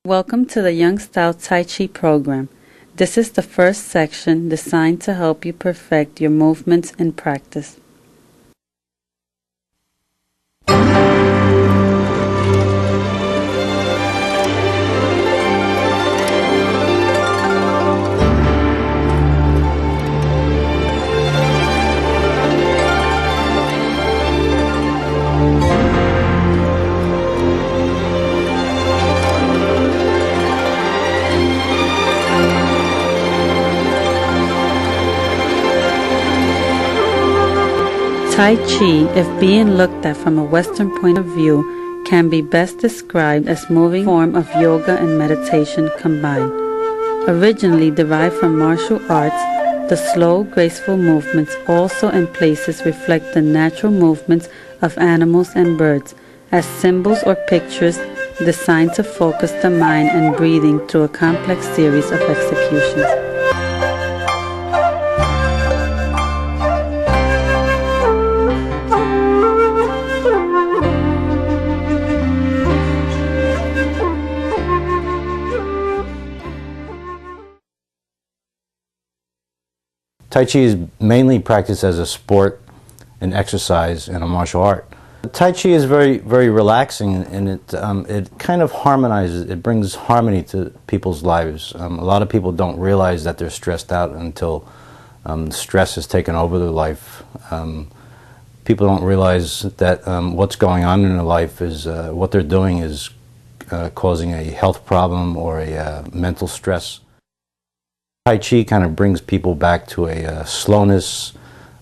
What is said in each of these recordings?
Welcome to the Young Style Tai Chi program. This is the first section designed to help you perfect your movements in practice. Tai Chi, if being looked at from a Western point of view, can be best described as moving form of yoga and meditation combined. Originally derived from martial arts, the slow, graceful movements also in places reflect the natural movements of animals and birds as symbols or pictures designed to focus the mind and breathing through a complex series of executions. Tai Chi is mainly practiced as a sport, an exercise, and a martial art. Tai Chi is very relaxing, and it kind of harmonizes, it brings harmony to people's lives. A lot of people don't realize that they're stressed out until stress has taken over their life. People don't realize that what's going on in their life is, what they're doing is causing a health problem or a mental stress. Tai Chi kind of brings people back to a slowness,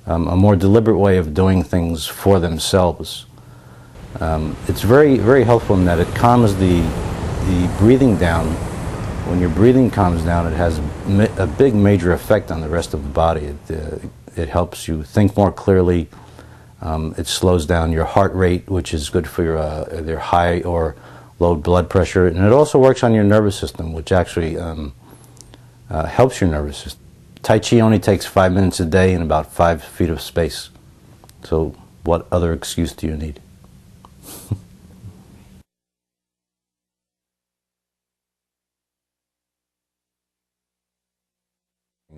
a more deliberate way of doing things for themselves. It's very helpful in that it calms the breathing down. When your breathing calms down, it has a big major effect on the rest of the body. It helps you think more clearly. It slows down your heart rate, which is good for your either high or low blood pressure. And it also works on your nervous system, which actually helps your nervous system. Tai Chi only takes 5 minutes a day in about 5 feet of space. So what other excuse do you need?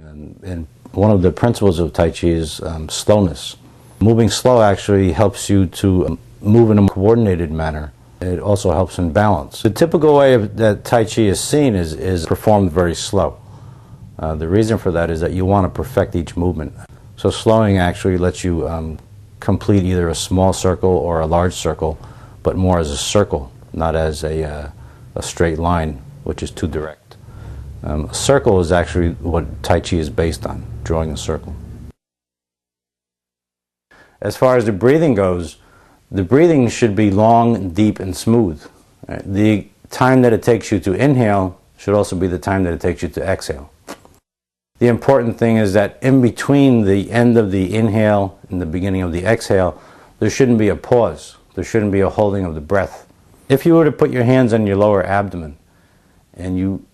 And one of the principles of Tai Chi is slowness. Moving slow actually helps you to move in a coordinated manner. It also helps in balance. The typical way that Tai Chi is seen is performed very slow. The reason for that is that you want to perfect each movement. So slowing actually lets you complete either a small circle or a large circle, but more as a circle, not as a straight line, which is too direct. A circle is actually what Tai Chi is based on, drawing a circle. As far as the breathing goes, the breathing should be long, deep, and smooth. The time that it takes you to inhale should also be the time that it takes you to exhale. The important thing is that in between the end of the inhale and the beginning of the exhale, there shouldn't be a pause. There shouldn't be a holding of the breath. If you were to put your hands on your lower abdomen and you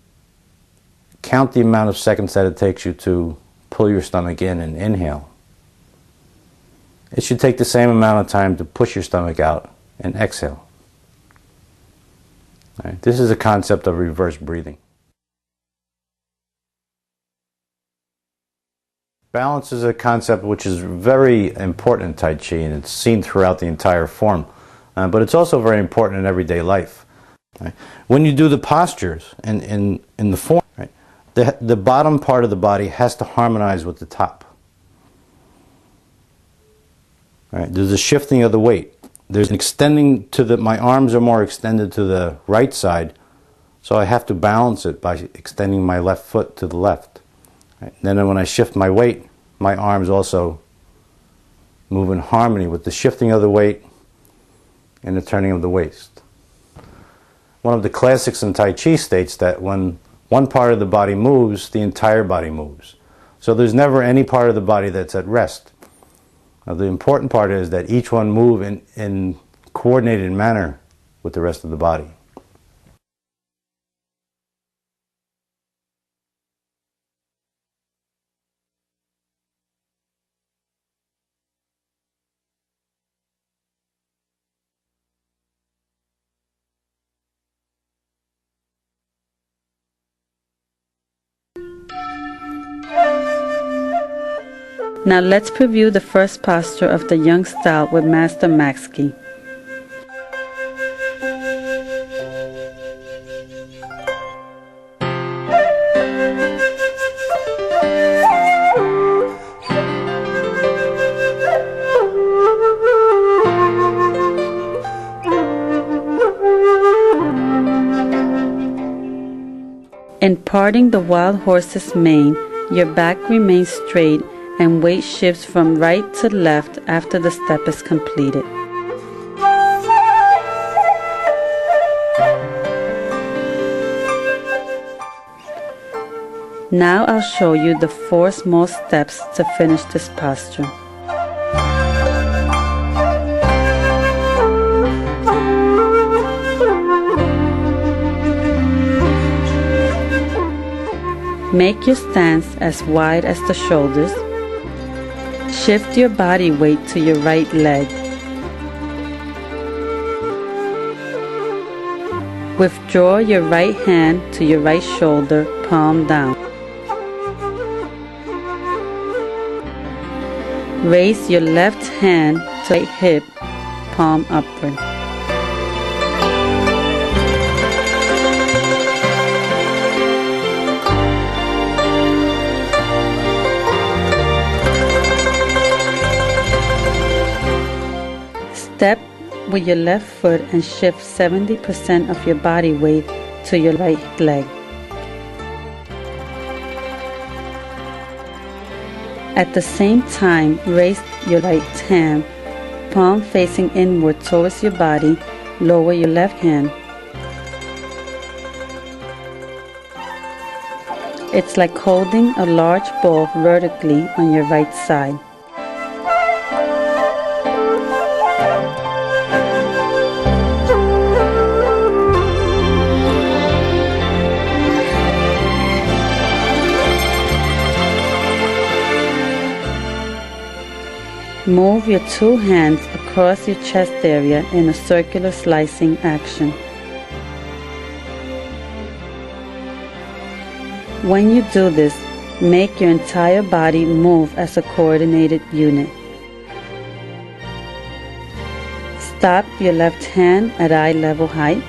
count the amount of seconds that it takes you to pull your stomach in and inhale, it should take the same amount of time to push your stomach out and exhale. All right. This is a concept of reverse breathing. Balance is a concept which is very important in Tai Chi, and it's seen throughout the entire form. But it's also very important in everyday life. Right? When you do the postures in the form, right, the bottom part of the body has to harmonize with the top. Right? There's a shifting of the weight. There's an extending to my arms are more extended to the right side, so I have to balance it by extending my left foot to the left. Right. Then when I shift my weight, my arms also move in harmony with the shifting of the weight and the turning of the waist. One of the classics in Tai Chi states that when one part of the body moves, the entire body moves. So there's never any part of the body that's at rest. Now, the important part is that each one move in coordinated manner with the rest of the body. Now let's preview the first posture of the young style with Master Maxky. In parting the wild horse's mane, your back remains straight and weight shifts from right to left after the step is completed. Now I'll show you the 4 small steps to finish this posture. Make your stance as wide as the shoulders. Shift your body weight to your right leg. Withdraw your right hand to your right shoulder, palm down. Raise your left hand to right hip, palm upward. Step with your left foot and shift 70% of your body weight to your right leg. At the same time, raise your right hand, palm facing inward towards your body, lower your left hand. It's like holding a large ball vertically on your right side. Move your 2 hands across your chest area in a circular slicing action. When you do this, make your entire body move as a coordinated unit. Stop your left hand at eye level height.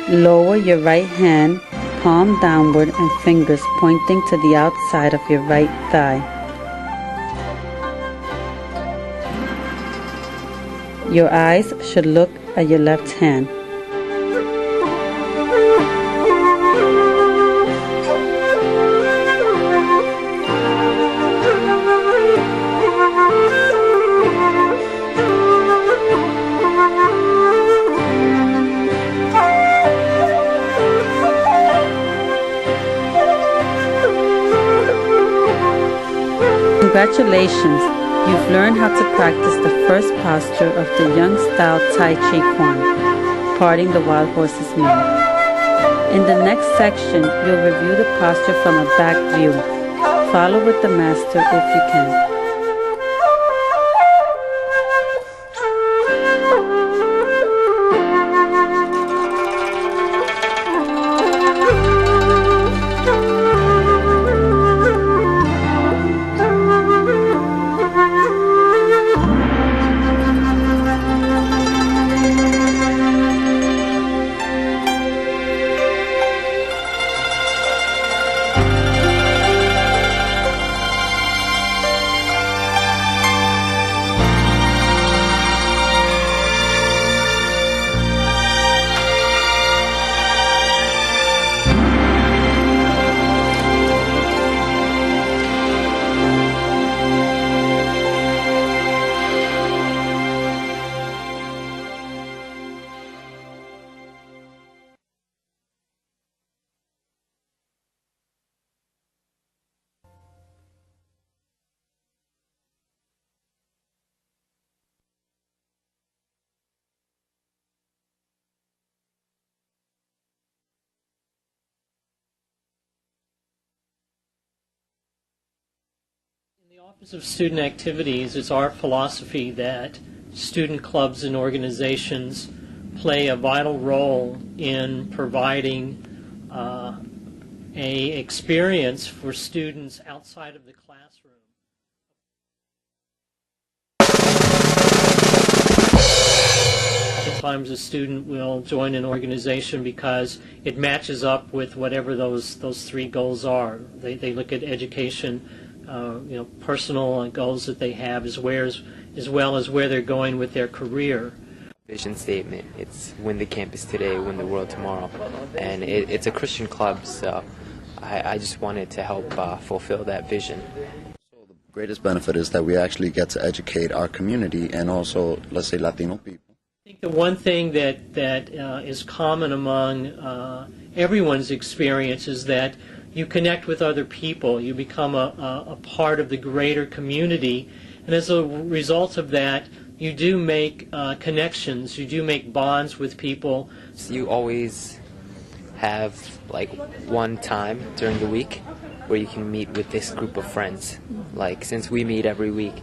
Lower your right hand, palm downward and fingers pointing to the outside of your right thigh. Your eyes should look at your left hand. Congratulations! You've learned how to practice the first posture of the young style Tai Chi Kwan, parting the wild horse's mane. In the next section, you'll review the posture from a back view. Follow with the master if you can. the Office of Student Activities, it's our philosophy that student clubs and organizations play a vital role in providing a experience for students outside of the classroom. Sometimes a student will join an organization because it matches up with whatever those three goals are. They look at education, personal goals that they have, as well as where they're going with their career. Vision statement. It's win the campus today, win the world tomorrow, and it's a Christian club, so I just wanted to help fulfill that vision. So the greatest benefit is that we actually get to educate our community and also, let's say, Latino people. I think the one thing that is common among everyone's experience is that you connect with other people. You become a part of the greater community, and as a result of that, you do make connections. You do make bonds with people. You always have like one time during the week where you can meet with this group of friends. Like since we meet every week,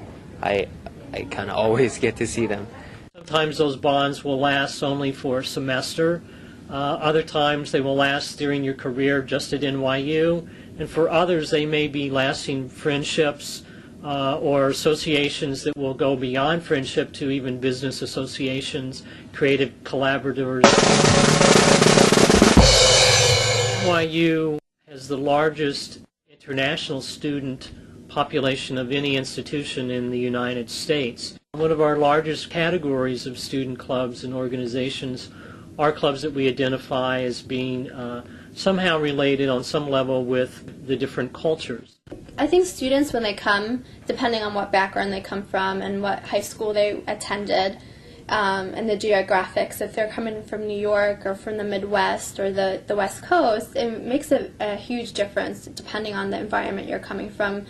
I kind of always get to see them. Sometimes those bonds will last only for a semester. Other times they will last during your career just at NYU. And for others, they may be lasting friendships or associations that will go beyond friendship to even business associations, creative collaborators. NYU has the largest international student population of any institution in the United States. One of our largest categories of student clubs and organizations are clubs that we identify as being somehow related on some level with the different cultures. I think students, when they come, depending on what background they come from and what high school they attended, and the geographics, if they're coming from New York or from the Midwest or the West Coast, it makes a huge difference depending on the environment you're coming from.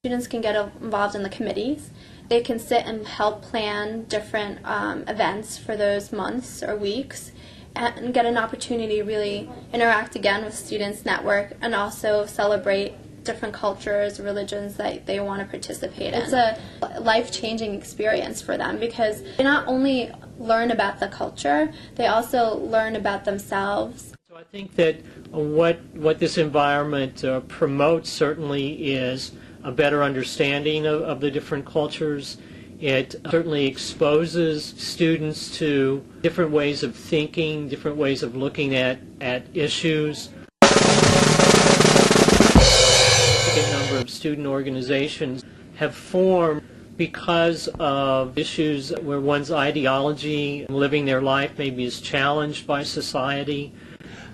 Students can get involved in the committees. They can sit and help plan different events for those months or weeks and get an opportunity to really interact again with students, network, and also celebrate different cultures, religions that they want to participate in. It's a life-changing experience for them because they not only learn about the culture, they also learn about themselves. So I think that what this environment promotes certainly is a better understanding of the different cultures. It certainly exposes students to different ways of thinking, different ways of looking at issues. A number of student organizations have formed because of issues where one's ideology and living their life maybe is challenged by society.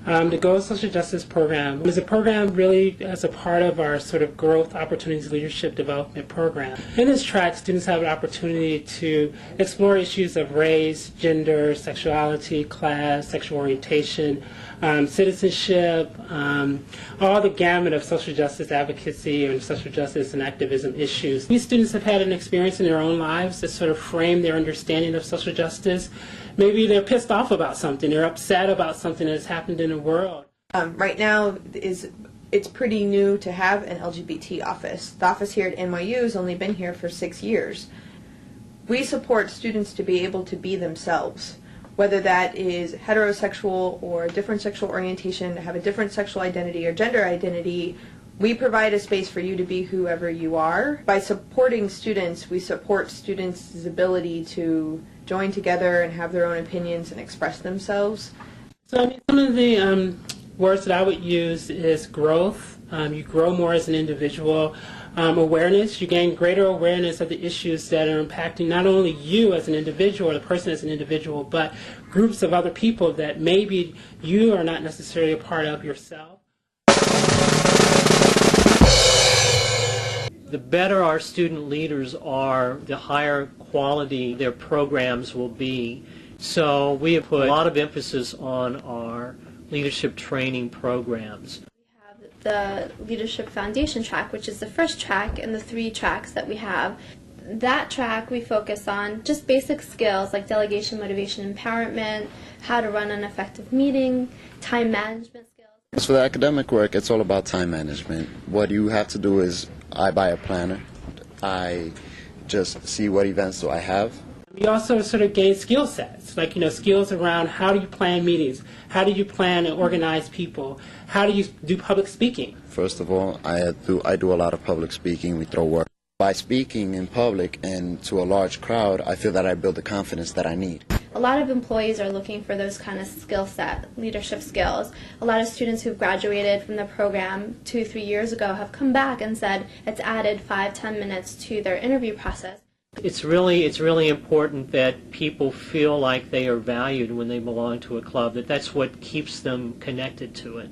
The Go Social Justice Program is a program really as a part of our sort of Growth Opportunities Leadership Development Program. In this track, students have an opportunity to explore issues of race, gender, sexuality, class, sexual orientation, citizenship, all the gamut of social justice advocacy and social justice and activism issues. These students have had an experience in their own lives that sort of frame their understanding of social justice. Maybe they're pissed off about something, they're upset about something that has happened in the world. Right now, it's pretty new to have an LGBT office. The office here at NYU has only been here for 6 years. We support students to be able to be themselves, whether that is heterosexual or different sexual orientation, have a different sexual identity or gender identity. We provide a space for you to be whoever you are. By supporting students, we support students' ability to join together and have their own opinions and express themselves. So I mean, some of the words that I would use is growth. You grow more as an individual. Awareness, you gain greater awareness of the issues that are impacting not only you as an individual or the person as an individual, but groups of other people that maybe you are not necessarily a part of yourself. The better our student leaders are, the higher quality their programs will be. So we have put a lot of emphasis on our leadership training programs. The Leadership Foundation track, which is the first track in the 3 tracks that we have. That track we focus on just basic skills like delegation, motivation, empowerment, how to run an effective meeting, time management skills. As for the academic work, it's all about time management. What you have to do is, I buy a planner I just see what events do I have. You also sort of gain skill sets, like, skills around how do you plan meetings, how do you plan and organize people, how do you do public speaking. First of all, I do a lot of public speaking. We throw work. By speaking in public and to a large crowd, I feel that I build the confidence that I need. A lot of employees are looking for those kind of skill set, leadership skills. A lot of students who've graduated from the program 2-3 years ago have come back and said it's added 5-10 minutes to their interview process. It's really important that people feel like they are valued when they belong to a club, that's what keeps them connected to it.